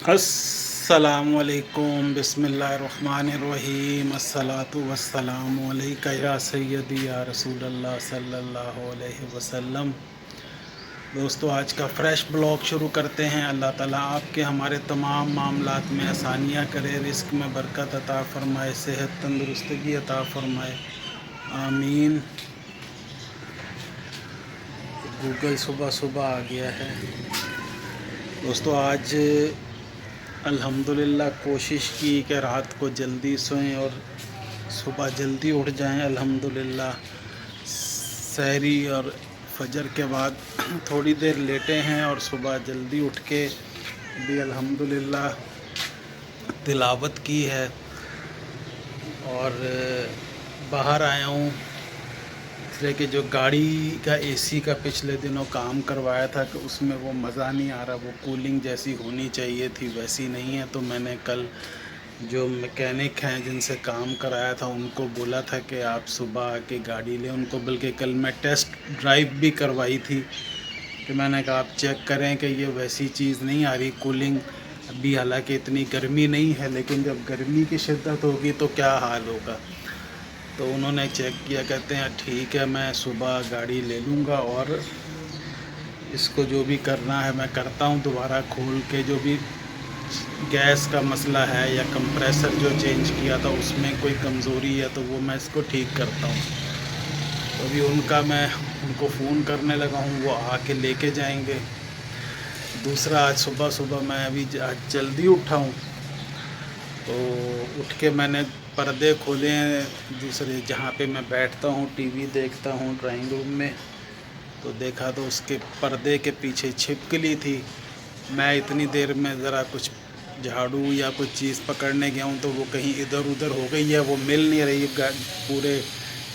अस्सलामु अलैकुम बिस्मिल्लाहिर्रहमानिर्रहीम अस्सलातु वस्सलामु अलैका या सय्यदी या रसूलल्लाह सल्लल्लाहु अलैहि वसल्लम। दोस्तों, आज का फ्रेश ब्लॉग शुरू करते हैं। अल्लाह ताला आपके हमारे तमाम मामलात में आसानियाँ करे, रिस्क में बरकत अता फ़रमाए, सेहत तंदुरुस्ती अता फ़रमाए, आमीन। गूगल सुबह सुबह आ गया है। दोस्तों, आज अल्हम्दुलिल्लाह कोशिश की कि रात को जल्दी सोएं और सुबह जल्दी उठ जाएं। अल्हम्दुलिल्लाह सहरी और फजर के बाद थोड़ी देर लेटे हैं और सुबह जल्दी उठ के भी अल्हम्दुलिल्लाह तिलावत की है और बाहर आया हूँ। इसलिए कि जो गाड़ी का एसी का पिछले दिनों काम करवाया था कि उसमें वो मज़ा नहीं आ रहा, वो कूलिंग जैसी होनी चाहिए थी वैसी नहीं है। तो मैंने कल जो मैकेनिक हैं जिनसे काम कराया था उनको बोला था कि आप सुबह आके गाड़ी लें। उनको बल्कि कल मैं टेस्ट ड्राइव भी करवाई थी कि मैंने कहा आप चेक करें कि ये वैसी चीज़ नहीं आ रही कूलिंग। अभी हालांकि इतनी गर्मी नहीं है, लेकिन जब गर्मी की शिद्दत होगी तो क्या हाल होगा। तो उन्होंने चेक किया, कहते हैं ठीक है मैं सुबह गाड़ी ले लूँगा और इसको जो भी करना है मैं करता हूँ। दोबारा खोल के जो भी गैस का मसला है या कंप्रेसर जो चेंज किया था उसमें कोई कमज़ोरी है तो वो मैं इसको ठीक करता हूँ। तो अभी मैं उनको फ़ोन करने लगा हूँ, वो आके लेके जाएंगे। दूसरा, आज सुबह सुबह मैं आज जल्दी उठा हूँ तो उठ के मैंने पर्दे खोले हैं दूसरे जहाँ पे मैं बैठता हूँ टीवी देखता हूँ ड्राइंग रूम में। तो देखा तो उसके पर्दे के पीछे छिपकली थी। मैं इतनी देर में ज़रा कुछ झाड़ू या कुछ चीज़ पकड़ने गया हूँ तो वो कहीं इधर उधर हो गई है, वो मिल नहीं रही। पूरे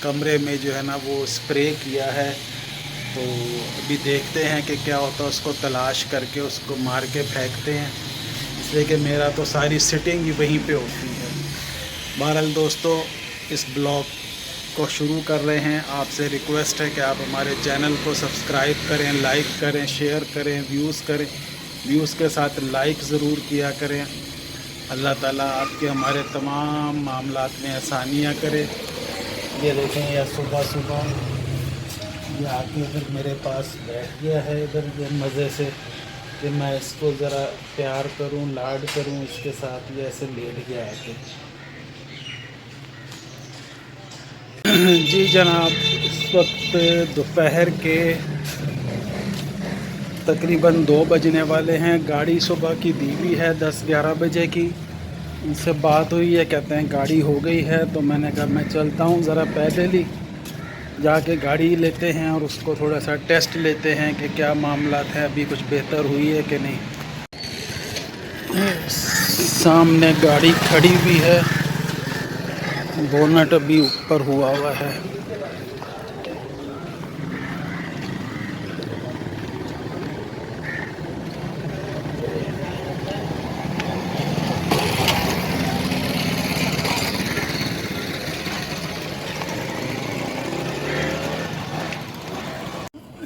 कमरे में जो है ना वो स्प्रे किया है। तो अभी देखते हैं कि क्या होता है, उसको तलाश करके उसको मार के फेंकते हैं। इसलिए कि मेरा तो सारी सिटिंग ही वहीं पे होती है। बहरहाल दोस्तों, इस ब्लॉग को शुरू कर रहे हैं। आपसे रिक्वेस्ट है कि आप हमारे चैनल को सब्सक्राइब करें, लाइक करें, शेयर करें, व्यूज़ करें। व्यूज़ के साथ लाइक ज़रूर किया करें। अल्लाह ताला आपके हमारे तमाम मामलात में आसानियाँ करे। ये देखें, यह सुबह सुबह ये आके इधर मेरे पास बैठ गया है इधर ये मज़े से कि मैं इसको ज़रा प्यार करूं, लाड करूं इसके साथ। ये ऐसे लेट गया आके। जी जनाब, इस वक्त दोपहर के तकरीबन 2 बजने वाले हैं। गाड़ी सुबह की दी हुई है 10-11 बजे की। उनसे बात हुई है, कहते हैं गाड़ी हो गई है। तो मैंने कहा मैं चलता हूँ ज़रा पैदल ही जाके गाड़ी लेते हैं और उसको थोड़ा सा टेस्ट लेते हैं कि क्या मामला है, अभी कुछ बेहतर हुई है कि नहीं। सामने गाड़ी खड़ी हुई है, बोनट अभी ऊपर हुआ है।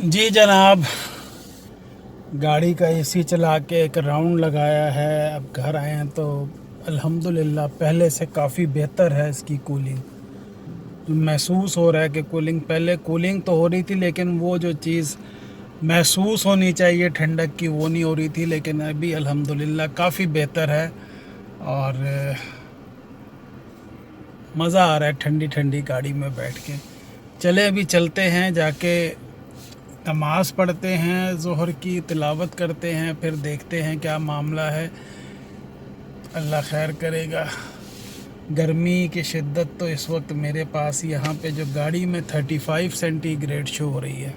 जी जनाब, गाड़ी का एसी चला के एक राउंड लगाया है। अब घर आए हैं तो अल्हम्दुलिल्लाह पहले से काफ़ी बेहतर है इसकी कूलिंग। महसूस हो रहा है कि पहले कूलिंग तो हो रही थी लेकिन वो जो चीज़ महसूस होनी चाहिए ठंडक की वो नहीं हो रही थी। लेकिन अभी अल्हम्दुलिल्लाह काफ़ी बेहतर है और मज़ा आ रहा है ठंडी ठंडी गाड़ी में बैठ के। चले अभी चलते हैं, जाके नमाज़ पढ़ते हैं, ज़ोहर की तिलावत करते हैं, फिर देखते हैं क्या मामला है। अल्लाह खैर करेगा। गर्मी की शिद्दत तो इस वक्त मेरे पास यहाँ पे जो गाड़ी में 35 सेंटीग्रेड शो हो रही है।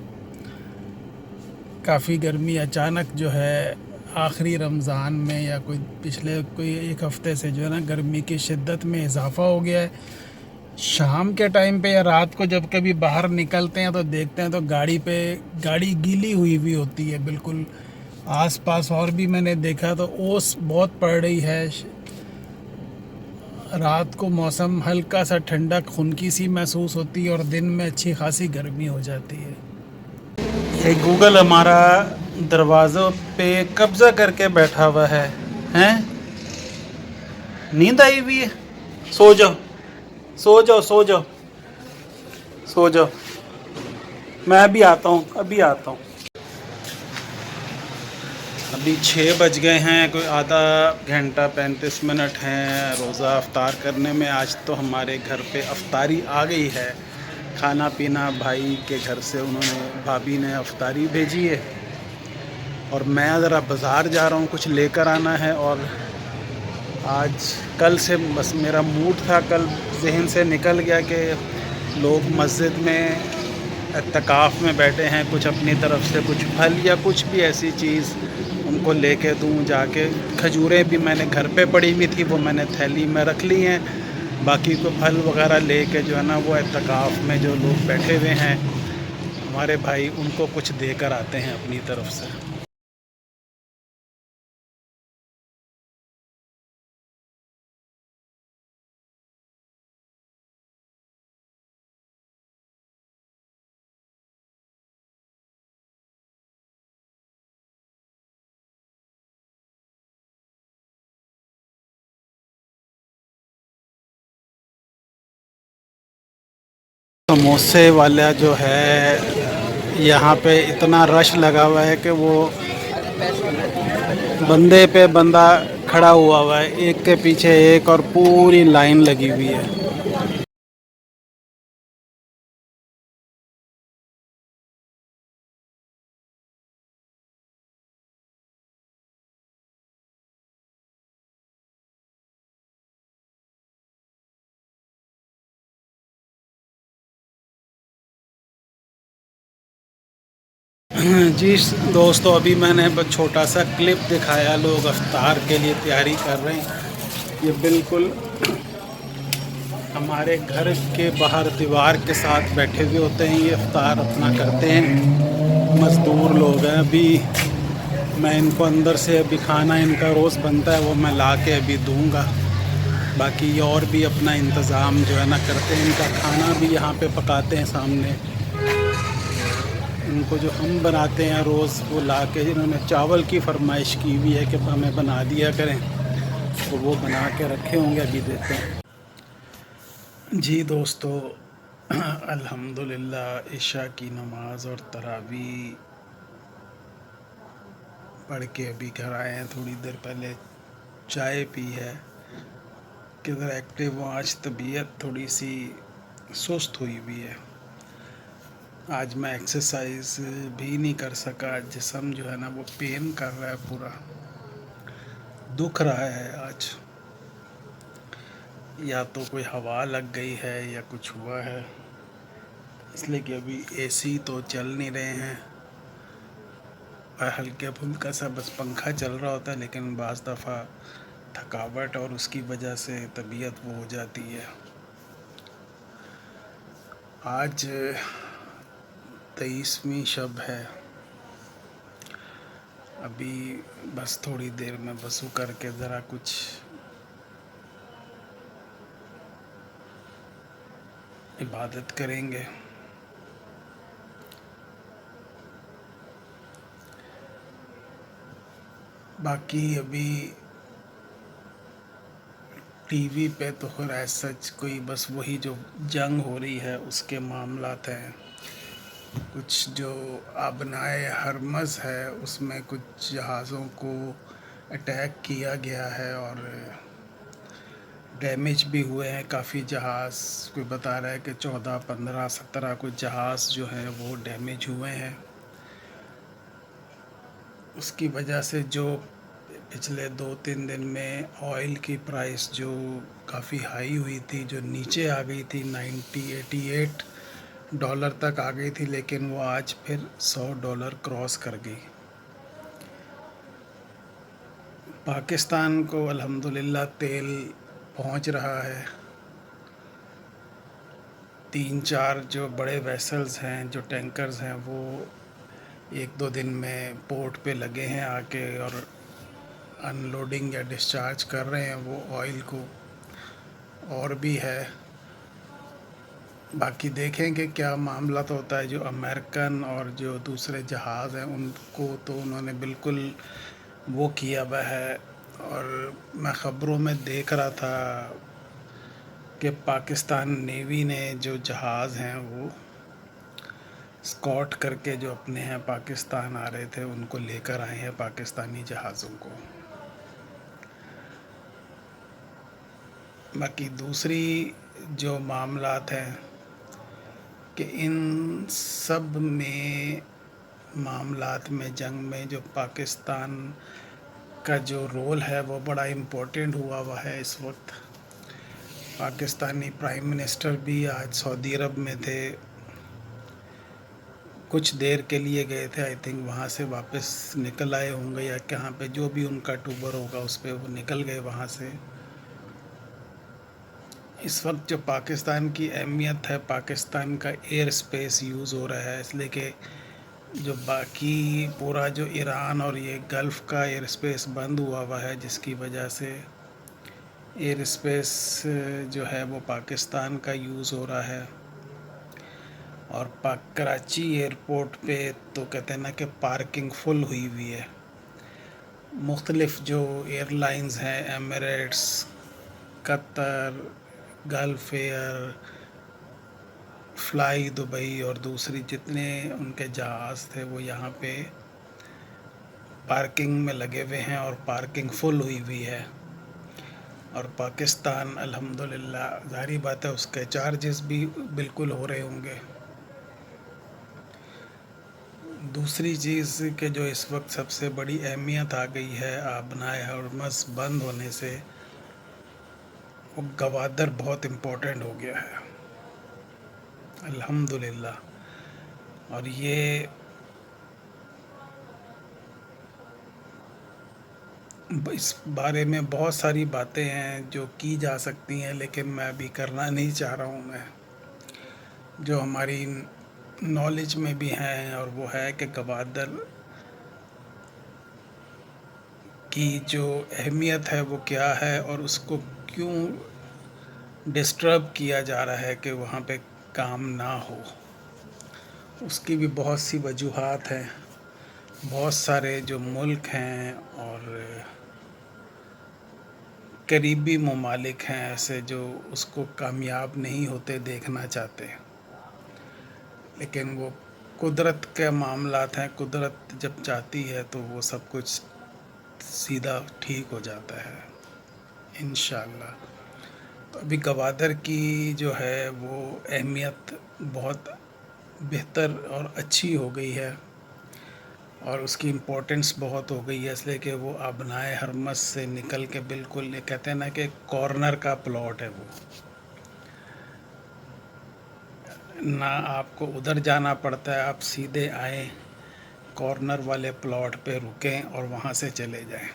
काफ़ी गर्मी अचानक जो है आखिरी रमज़ान में या पिछले एक हफ़्ते से जो है ना गर्मी की शिद्दत में इजाफ़ा हो गया है। शाम के टाइम पे या रात को जब कभी बाहर निकलते हैं तो देखते हैं तो गाड़ी गीली हुई हुई होती है बिल्कुल आसपास। और भी मैंने देखा तो ओस बहुत पड़ रही है। रात को मौसम हल्का सा ठंडा खुनकी सी महसूस होती है और दिन में अच्छी खासी गर्मी हो जाती है। ये गूगल हमारा दरवाज़ों पे कब्ज़ा करके बैठा हुआ है। हैं? नींद आई हुई है? सो जाओ, सो जाओ, सो जाओ, सो जाओ। मैं अभी आता हूँ, अभी आता हूँ। अभी 6 बज गए हैं, कोई आधा घंटा 35 मिनट हैं रोज़ा अफ्तार करने में। आज तो हमारे घर पे अफ्तारी आ गई है। खाना पीना भाई के घर से उन्होंने, भाभी ने अफ्तारी भेजी है। और मैं ज़रा बाज़ार जा रहा हूँ, कुछ लेकर आना है। और आज कल से बस मेरा मूड था, कल जहन से निकल गया कि लोग मस्जिद में इत्तिकाफ़ में बैठे हैं, कुछ अपनी तरफ से कुछ फल या कुछ भी ऐसी चीज़ उनको लेके दूं जाके। खजूरें भी मैंने घर पे पड़ी हुई थी, वो मैंने थैली में रख ली हैं। बाकी को फल वगैरह लेके जो है ना, वो इत्तिकाफ़ में जो लोग बैठे हुए हैं हमारे भाई, उनको कुछ देकर आते हैं अपनी तरफ से। समोसे वाला जो है यहाँ पे इतना रश लगा हुआ है कि वो बंदे पे बंदा खड़ा हुआ है, एक के पीछे एक, और पूरी लाइन लगी हुई है। जी दोस्तों, अभी मैंने बस छोटा सा क्लिप दिखाया, लोग अफ्तार के लिए तैयारी कर रहे हैं। ये बिल्कुल हमारे घर के बाहर दीवार के साथ बैठे हुए होते हैं, ये अफ्तार अपना करते हैं। मज़दूर लोग हैं। अभी मैं इनको अंदर से, अभी खाना इनका रोज़ बनता है, वो मैं ला के अभी दूंगा। बाकी ये और भी अपना इंतज़ाम जो है ना करते हैं, इनका खाना भी यहाँ पे पकाते हैं सामने। इनको जो हम बनाते हैं रोज़, वो ला के, इन्होंने चावल की फरमाइश की हुई है कि हमें बना दिया करें, तो वो बना के रखे होंगे, अभी देते हैं। जी दोस्तों, अल्हम्दुलिल्लाह इशा की नमाज़ और तरावी पढ़ के अभी घर आए हैं। थोड़ी देर पहले चाय पी है, किधर एक्टिव हूँ। आज तबीयत थोड़ी सी सुस्त हुई हुई है। आज मैं एक्सरसाइज भी नहीं कर सका, जिस्म जो है ना वो पेन कर रहा है, पूरा दुख रहा है आज। या तो कोई हवा लग गई है या कुछ हुआ है, इसलिए कि अभी एसी तो चल नहीं रहे हैं और हल्के फुल्का सा बस पंखा चल रहा होता है। लेकिन बाज़ दफ़ा थकावट और उसकी वजह से तबीयत वो हो जाती है। आज 23वीं शब है। अभी बस थोड़ी देर में वज़ू करके ज़रा कुछ इबादत करेंगे। बाकी अभी टीवी पे तो खैर ऐसा सच कोई, बस वही जो जंग हो रही है उसके मामलात हैं। कुछ जो आबनाए हरमज़ है, उसमें कुछ जहाज़ों को अटैक किया गया है और डैमेज भी हुए हैं काफ़ी जहाज़। कोई बता रहा है कि 14, 15, 17 कुछ जहाज़ जो हैं वो डैमेज हुए हैं। उसकी वजह से जो पिछले 2-3 दिन में ऑयल की प्राइस जो काफ़ी हाई हुई थी, जो नीचे आ गई थी, 88 डॉलर तक आ गई थी, लेकिन वो आज फिर $100 क्रॉस कर गई। पाकिस्तान को अल्हम्दुलिल्लाह तेल पहुंच रहा है। 3-4 जो बड़े वेसल्स हैं, जो टैंकर्स हैं, वो 1-2 दिन में पोर्ट पे लगे हैं आके और अनलोडिंग या डिस्चार्ज कर रहे हैं वो ऑयल को। और भी है, बाकी देखेंगे क्या मामला तो होता है। जो अमेरिकन और जो दूसरे जहाज़ हैं उनको तो उन्होंने बिल्कुल वो किया हुआ है, اور میں خبروں میں دیکھ رہا تھا کہ پاکستان نیوی نے جو جہاز ہیں وہ اسکاٹ کر کے جو اپنے ہیں پاکستان آ رہے تھے ان کو لے کر آئے ہیں پاکستانی جہازوں کو. باقی دوسری جو معاملات ہیں کہ ان سب میں معاملات میں جنگ میں جو پاکستان کا جو رول ہے وہ بڑا امپورٹنٹ ہوا ہے اس وقت. پاکستانی پرائم منسٹر بھی آج سعودی عرب میں تھے، کچھ دیر کے لیے گئے تھے، آئی تھنک وہاں سے واپس نکل آئے ہوں گے یا کہاں پہ جو بھی ان کا ٹوبر ہوگا اس پہ وہ نکل گئے وہاں سے. اس وقت جو پاکستان کی اہمیت ہے، پاکستان کا ایئر اسپیس یوز ہو رہا ہے، اس لیے کہ جو باقی پورا جو ایران اور یہ گلف کا ایئر اسپیس بند ہوا ہے، جس کی وجہ سے ایئر اسپیس جو ہے وہ پاکستان کا یوز ہو رہا ہے. اور کراچی ایئرپورٹ پہ تو کہتے ہیں نا کہ پارکنگ فل ہوئی ہے. مختلف جو ایئر لائنز ہیں، ایمریٹس، قطر، گلف ایئر، فلائی دبئی اور دوسری جتنے ان کے جہاز تھے وہ یہاں پہ پارکنگ میں لگے ہوئے ہیں اور پارکنگ فل ہوئی ہے. اور پاکستان الحمدللہ ظاہری بات ہے اس کے چارجز بھی بالکل ہو رہے ہوں گے. دوسری چیز کہ جو اس وقت سب سے بڑی اہمیت آ گئی ہے آبنائے ہرمز بند ہونے سے، وہ گوادر بہت امپورٹنٹ ہو گیا ہے الحمدللہ. اور یہ اس بارے میں بہت ساری باتیں ہیں جو کی جا سکتی ہیں، لیکن میں ابھی کرنا نہیں چاہ رہا ہوں. میں جو ہماری نالج میں بھی ہیں اور وہ ہے کہ گوادر کی جو اہمیت ہے وہ کیا ہے اور اس کو کیوں ڈسٹرب کیا جا رہا ہے کہ وہاں پہ کام نہ ہو. اس کی بھی بہت سی وجوہات ہیں. بہت سارے جو ملک ہیں اور قریبی ممالک ہیں ایسے جو اس کو کامیاب نہیں ہوتے دیکھنا چاہتے، لیکن وہ قدرت کے معاملات ہیں. قدرت جب چاہتی ہے تو وہ سب کچھ سیدھا ٹھیک ہو جاتا ہے انشاءاللہ. تو ابھی گوادر کی جو ہے وہ اہمیت بہت بہتر اور اچھی ہو گئی ہے اور اس کی امپورٹنس بہت ہو گئی ہے، اس لیے کہ وہ آبنائے ہرمز سے نکل کے بالکل یہ کہتے ہیں نا کہ کارنر کا پلاٹ ہے. وہ نہ آپ کو ادھر جانا پڑتا ہے، آپ سیدھے آئیں کارنر والے پلاٹ پہ رکیں اور وہاں سے چلے جائیں.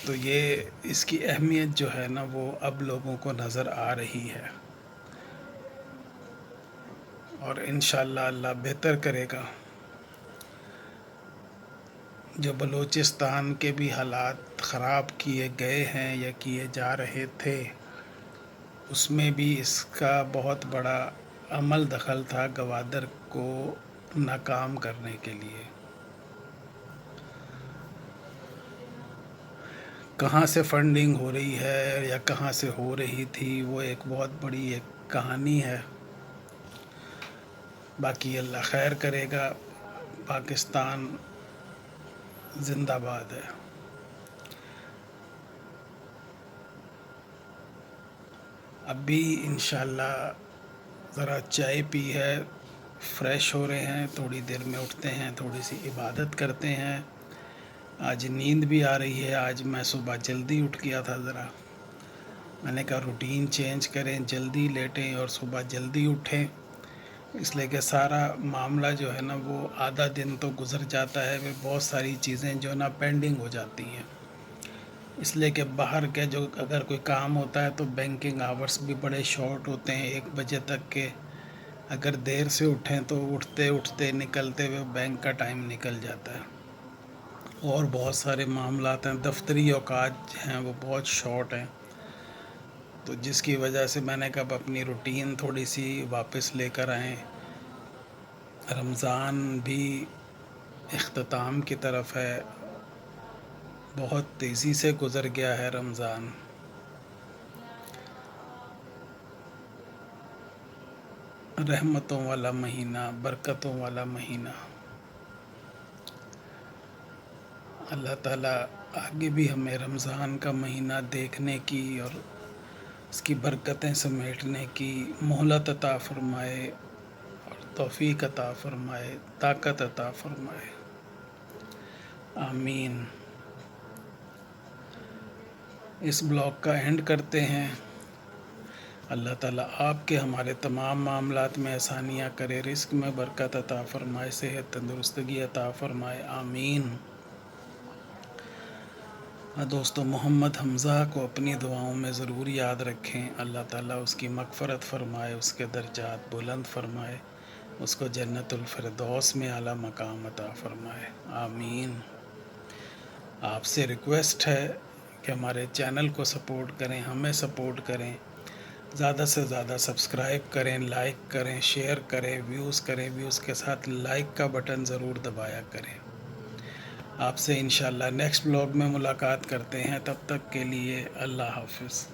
تو یہ اس کی اہمیت جو ہے نا وہ اب لوگوں کو نظر آ رہی ہے اور انشاءاللہ اللہ بہتر کرے گا. جو بلوچستان کے بھی حالات خراب کیے گئے ہیں یا کیے جا رہے تھے، اس میں بھی اس کا بہت بڑا عمل دخل تھا گوادر کو ناکام کرنے کے لیے. کہاں سے فنڈنگ ہو رہی ہے یا کہاں سے ہو رہی تھی وہ ایک بہت بڑی ایک کہانی ہے. باقی اللہ خیر کرے گا. پاکستان زندہ باد ہے. اب بھی انشاءاللہ ذرا چائے پی ہے، فریش ہو رہے ہیں، تھوڑی دیر میں اٹھتے ہیں، تھوڑی سی عبادت کرتے ہیں. آج نیند بھی آ رہی ہے. آج میں صبح جلدی اٹھ گیا تھا، ذرا میں نے کہا روٹین چینج کریں، جلدی لیٹیں اور صبح جلدی اٹھیں. اس لیے کہ سارا معاملہ جو ہے نا وہ آدھا دن تو گزر جاتا ہے، پھر بہت ساری چیزیں جو نا پینڈنگ ہو جاتی ہیں. اس لیے کہ باہر کے جو اگر کوئی کام ہوتا ہے تو بینکنگ آورس بھی بڑے شارٹ ہوتے ہیں، 1 بجے تک کے. اگر دیر سے اٹھیں تو اٹھتے اٹھتے نکلتے ہوئے بینک کا ٹائم نکل جاتا ہے. اور بہت سارے معاملات ہیں، دفتری اوقات ہیں وہ بہت شارٹ ہیں. تو جس کی وجہ سے میں نے کہا اپنی روٹین تھوڑی سی واپس لے کر آئیں. رمضان بھی اختتام کی طرف ہے. بہت تیزی سے گزر گیا ہے رمضان. رحمتوں والا مہینہ، برکتوں والا مہینہ. اللہ تعالیٰ آگے بھی ہمیں رمضان کا مہینہ دیکھنے کی اور اس کی برکتیں سمیٹنے کی مہلت عطا فرمائے اور توفیق عطا فرمائے، طاقت عطا فرمائے. آمین. اس بلاگ کا اینڈ کرتے ہیں. اللہ تعالیٰ آپ کے ہمارے تمام معاملات میں آسانیاں کرے، رزق میں برکت عطا فرمائے، صحت تندرستگی عطا فرمائے. آمین. دوستو، محمد حمزہ کو اپنی دعاؤں میں ضرور یاد رکھیں. اللہ تعالیٰ اس کی مغفرت فرمائے، اس کے درجات بلند فرمائے، اس کو جنت الفردوس میں اعلیٰ مقام عطا فرمائے. آمین. آپ سے ریکویسٹ ہے کہ ہمارے چینل کو سپورٹ کریں، ہمیں سپورٹ کریں، زیادہ سے زیادہ سبسکرائب کریں، لائک کریں، شیئر کریں، ویوز کریں، ویوز کے ساتھ لائک کا بٹن ضرور دبایا کریں. آپ سے انشاءاللہ نیکسٹ بلاگ میں ملاقات کرتے ہیں. تب تک کے لیے اللہ حافظ.